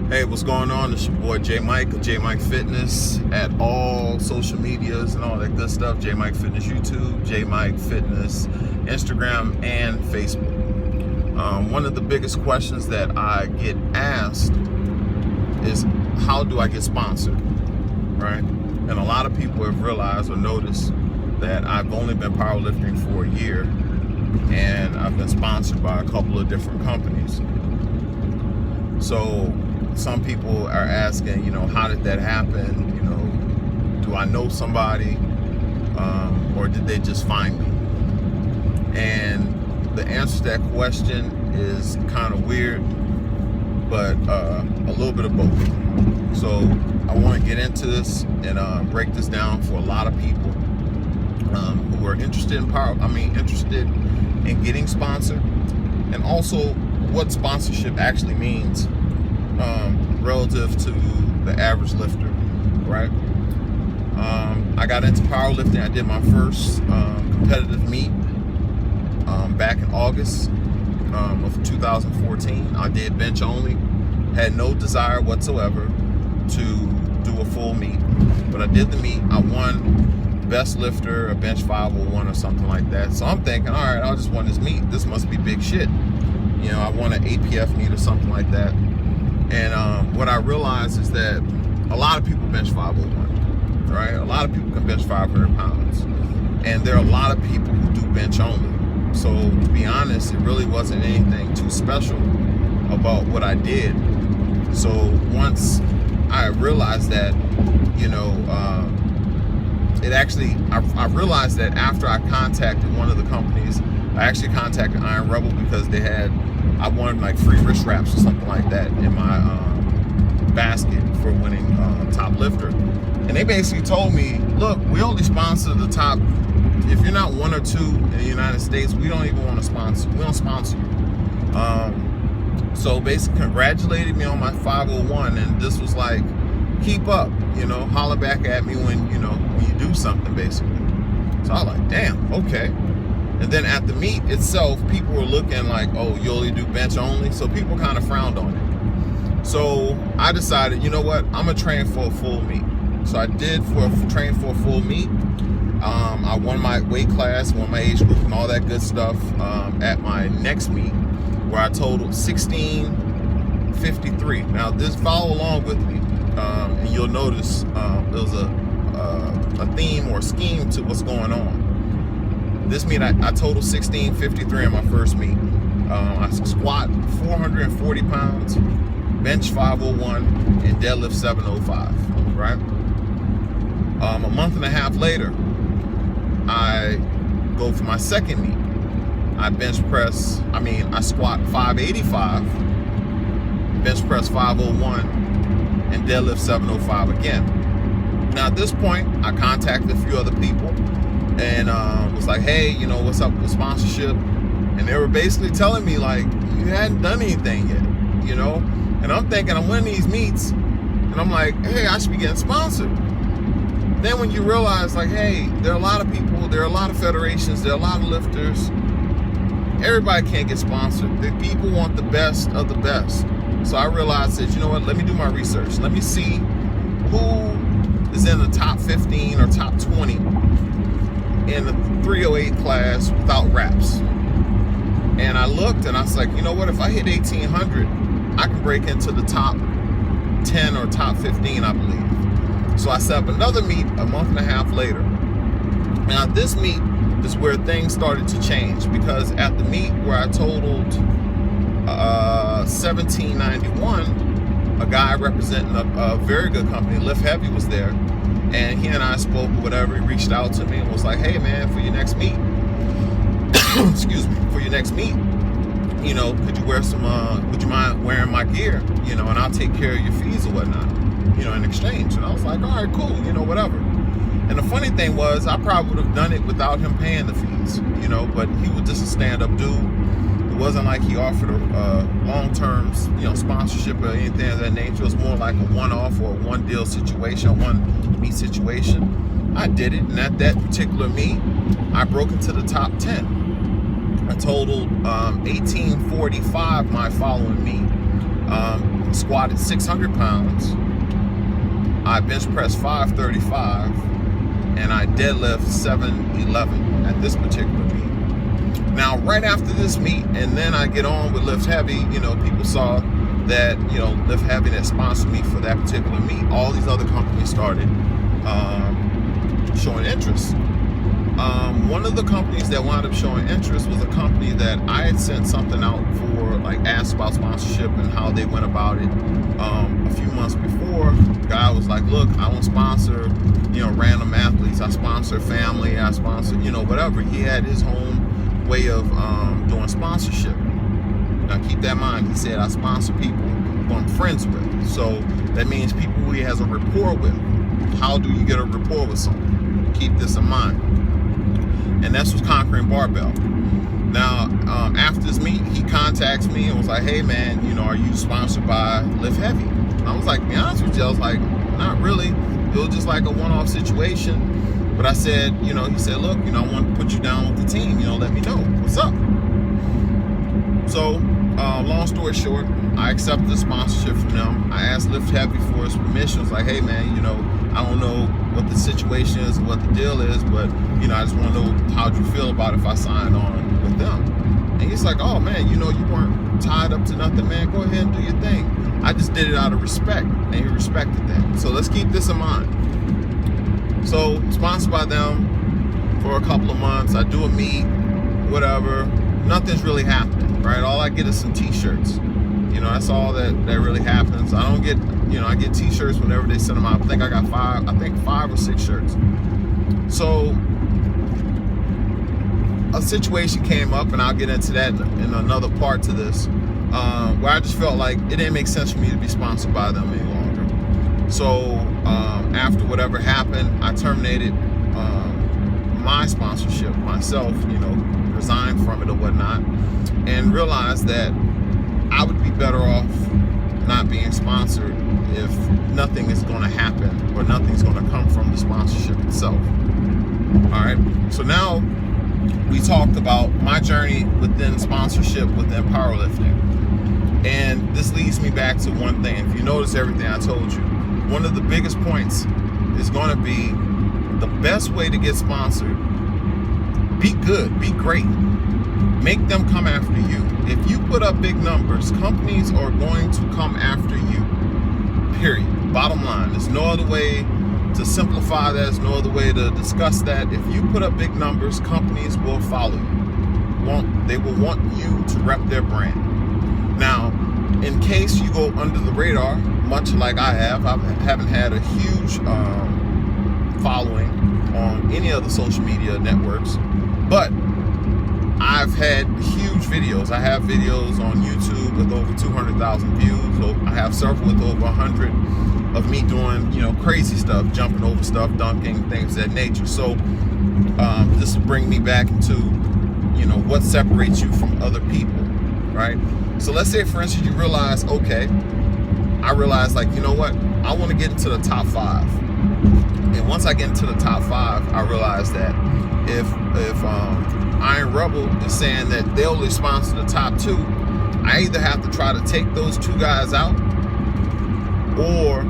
Hey, what's going on? It's your boy J Mike of J Mike Fitness at all social medias and all that good stuff. J Mike Fitness YouTube, J Mike Fitness Instagram, and Facebook. One of the biggest questions that I get asked is, how do I get sponsored? Right? And a lot of people have realized or noticed that I've only been powerlifting for a year, and I've been sponsored by a couple of different companies. So some people are asking, how did that happen? Do I know somebody, or did they just find me? And the answer to that question is kind of weird, but a little bit of both. So I want to get into this and break this down for a lot of people who are interested in getting sponsored, and also what sponsorship actually means relative to the average lifter, right? I got into powerlifting. I did my first competitive meet back in August of 2014. I did bench only, had no desire whatsoever to do a full meet, but I did the meet. I won best lifter, a bench 501 or something like that. So I'm thinking, all right, I just won this meet. This must be big shit. I won an APF meet or something like that. And what I realized is that a lot of people bench 501, right? A lot of people can bench 500 pounds. And there are a lot of people who do bench only. So to be honest, it really wasn't anything too special about what I did. So once I realized that, I realized that after I contacted one of the companies, I actually contacted Iron Rebel because I wanted like free wrist wraps or something like that in my basket for winning top lifter. And they basically told me, look, we only sponsor the top. If you're not one or two in the United States, we don't even want to sponsor. We don't sponsor you. So basically congratulated me on my 501, and this was like, keep up, holler back at me when you do something, basically. So I was like, damn, okay. And then at the meet itself, people were looking like, oh, you only do bench only? So people kind of frowned on it. So I decided, you know what, I'm going to train for a full meet. So I did train for a full meet. I won my weight class, won my age group and all that good stuff at my next meet, where I totaled 1653. Now, follow along with me, and you'll notice there's a theme or scheme to what's going on. This meet, I totaled 1653 in my first meet. I squat 440 pounds, bench 501, and deadlift 705, right? A month and a half later, I go for my second meet. I squat 585, bench press 501, and deadlift 705 again. Now at this point, I contacted a few other people and was like, hey, what's up with sponsorship? And they were basically telling me like, you hadn't done anything yet, and I'm thinking, I'm winning these meets, and I'm like, hey, I should be getting sponsored. Then when you realize like, hey, there are a lot of people, there are a lot of federations, there are a lot of lifters, everybody can't get sponsored. The people want the best of the best. So I realized that, let me do my research. Let me see who is in the top 15 or top 20 in the 308 class without wraps. And I looked and I was like, if I hit 1800, I can break into the top 10 or top 15, I believe. So I set up another meet a month and a half later. Now this meet is where things started to change, because at the meet where I totaled 1791, a guy representing a very good company, Lift Heavy, was there. And he and I spoke, whatever. He reached out to me and was like, hey man, for your next meet, for your next meet, could you would you mind wearing my gear, and I'll take care of your fees or whatnot, in exchange. And I was like, all right, cool, whatever. And the funny thing was, I probably would have done it without him paying the fees, but he was just a stand-up dude. It wasn't like he offered a long-term, sponsorship or anything of that nature. It was more like a one-off or a one-deal situation, a one-meet situation. I did it, and at that particular meet, I broke into the top 10. I totaled 1845 my following meet. squatted 600 pounds, I bench pressed 535, and I deadlift 711 at this particular meet. Now, right after this meet, and then I get on with Lift Heavy, people saw that, Lift Heavy that sponsored me for that particular meet, all these other companies started showing interest. One of the companies that wound up showing interest was a company that I had sent something out for, like, asked about sponsorship and how they went about it a few months before. The guy was like, look, I don't sponsor, random athletes. I sponsor family. I sponsor, whatever. He had his own way of doing sponsorship. Now, keep that in mind. He said, I sponsor people who I'm friends with. So that means people who he has a rapport with. How do you get a rapport with someone? Keep this in mind. And that's what's Conquering Barbell. Now, after this meet, he contacts me and was like, hey man, are you sponsored by Lift Heavy? And I was like, to be honest with you, I was like, not really. It was just like a one-off situation. But I said, he said, look, I want to put you down with the team, let me know what's up. So, long story short, I accepted the sponsorship from them. I asked Lift Heavy for his permission. I was like, hey man, I don't know what the situation is, what the deal is, but I just want to know how'd you feel about if I signed on with them. And he's like, oh man, you weren't tied up to nothing, man. Go ahead and do your thing. I just did it out of respect, and he respected that. So let's keep this in mind. So, sponsored by them for a couple of months. I do a meet, whatever. Nothing's really happening, right? All I get is some t-shirts. That's all that really happens. I don't get, I get t-shirts whenever they send them out. I think I got 5 or 6 shirts. So a situation came up, and I'll get into that in another part to this, where I just felt like it didn't make sense for me to be sponsored by them any longer. So after whatever happened, I terminated my sponsorship myself, resigned from it or whatnot, and realized that I would be better off not being sponsored if nothing is going to happen or nothing's going to come from the sponsorship itself. All right. So now we talked about my journey within sponsorship within powerlifting. And this leads me back to one thing. If you notice everything I told you, one of the biggest points is going to be the best way to get sponsored. Be good, be great. Make them come after you. If you put up big numbers, companies are going to come after you. Period. Bottom line. There's no other way to simplify that. There's no other way to discuss that. If you put up big numbers, companies will follow you. They will want you to rep their brand. Now, in case you go under the radar, much like I haven't had a huge following on any of the social media networks, but I've had huge videos. I have videos on YouTube with over 200,000 views. I have several with over 100 of me doing, crazy stuff, jumping over stuff, dunking, things of that nature. So this will bring me back into, what separates you from other people, right? So let's say, for instance, you realize, okay, I realized, like, I want to get into the top 5. And once I get into the top 5, I realized that if Iron Rebel is saying that they only sponsor the top 2, I either have to try to take those 2 guys out, or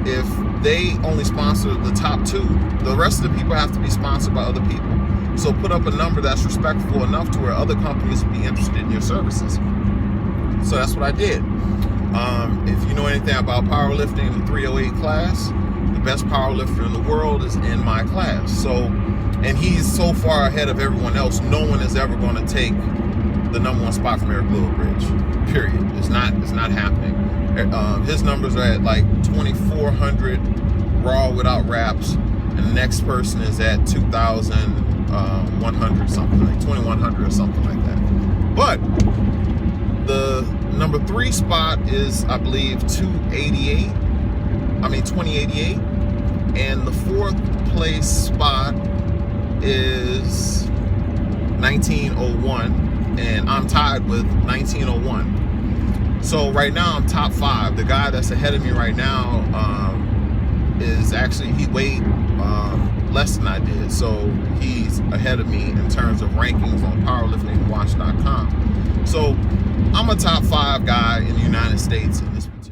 if they only sponsor the top 2, the rest of the people have to be sponsored by other people. So put up a number that's respectful enough to where other companies will be interested in your services. So that's what I did. If you know anything about powerlifting, the 308 class, the best powerlifter in the world is in my class. So, and he's so far ahead of everyone else, no one is ever going to take the #1 spot from Eric Lillibridge. Period. It's not happening. His numbers are at like 2,400 raw without wraps, and the next person is at 2,100 something, like 2,100 or something like that. But the number 3 spot is, I believe, 2088, and the 4th place spot is 1901, and I'm tied with 1901. So right now I'm top 5. The guy that's ahead of me right now is actually, he weighed less than I did, so he's ahead of me in terms of rankings on powerliftingwatch.com. So I'm a top 5 guy in the United States in this